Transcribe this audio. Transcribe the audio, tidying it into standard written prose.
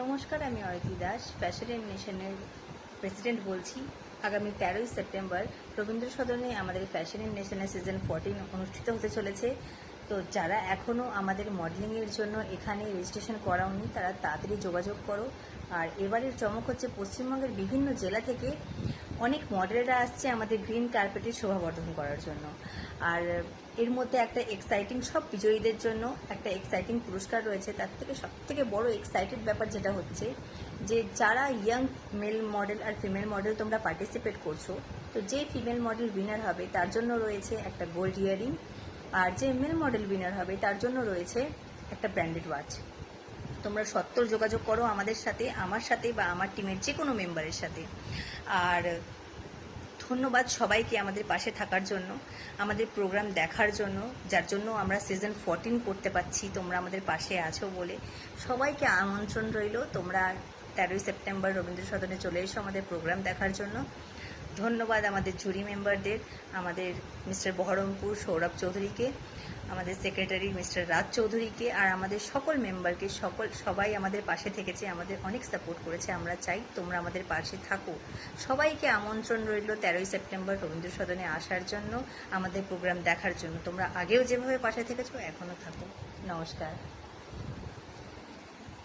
নমস্কার, আমি অরিতি Das, fashion and নেশনের president বলছি। আগামী 13ই সেপ্টেম্বর রবীন্দ্র সদনে আমাদের ফ্যাশন এন্ড নেশনের সিজন 14 অনুষ্ঠিত হতে চলেছে। তো যারা এখনও আমাদের মডেলিংয়ের জন্য এখানে রেজিস্ট্রেশন করাওনি তারা তাড়াতাড়ি যোগাযোগ করো। আর এবারের চমক হচ্ছে পশ্চিমবঙ্গের বিভিন্ন জেলা থেকে অনেক মডেলরা আসছে আমাদের গ্রিন কার্পেটের শোভাবর্ধন করার জন্য। আর এর মধ্যে একটা এক্সাইটিং, সব বিজয়ীদের জন্য একটা এক্সাইটিং পুরস্কার রয়েছে। তার থেকে সবথেকে বড় এক্সাইটেড ব্যাপার যেটা হচ্ছে যে যারা ইয়াং মেল মডেল আর ফিমেল মডেল তোমরা পার্টিসিপেট করছো, তো যে ফিমেল মডেল উইনার হবে তার জন্য রয়েছে একটা গোল্ড ইয়ারিং, আর যে মেল মডেল উইনার হবে তার জন্য রয়েছে একটা ব্র্যান্ডেড ওয়াচ। তোমরা সত্তর যোগাযোগ করো আমাদের সাথে, আমার সাথে বা আমার টিমের যে কোনো মেম্বারের সাথে। আর ধন্যবাদ সবাইকে আমাদের পাশে থাকার জন্য, আমাদের প্রোগ্রাম দেখার জন্য, যার জন্য আমরা সিজন 14 করতে পারছি। তোমরা আমাদের পাশে আছো বলে সবাইকে আমন্ত্রণ রইল। তোমরা 13ই সেপ্টেম্বর রবীন্দ্র সদনে চলে এসো আমাদের প্রোগ্রাম দেখার জন্য। ধন্যবাদ আমাদের জুরি মেম্বারদের, আমাদের মিস্টার বহরমপুর সৌরভ চৌধুরীকে, আমাদের সেক্রেটারি মিস্টার রাজ চৌধুরীকে, আর আমাদের সকল মেম্বারকে। সবাই আমাদের পাশে থেকেছে, আমাদের অনেক সাপোর্ট করেছে। আমরা চাই তোমরা আমাদের পাশে থাকো। সবাইকে আমন্ত্রণ রইল 13ই সেপ্টেম্বর রবীন্দ্র সদনে আসার জন্য, আমাদের প্রোগ্রাম দেখার জন্য। তোমরা আগেও যেভাবে পাশে থেকেছো এখনও থাকো। নমস্কার।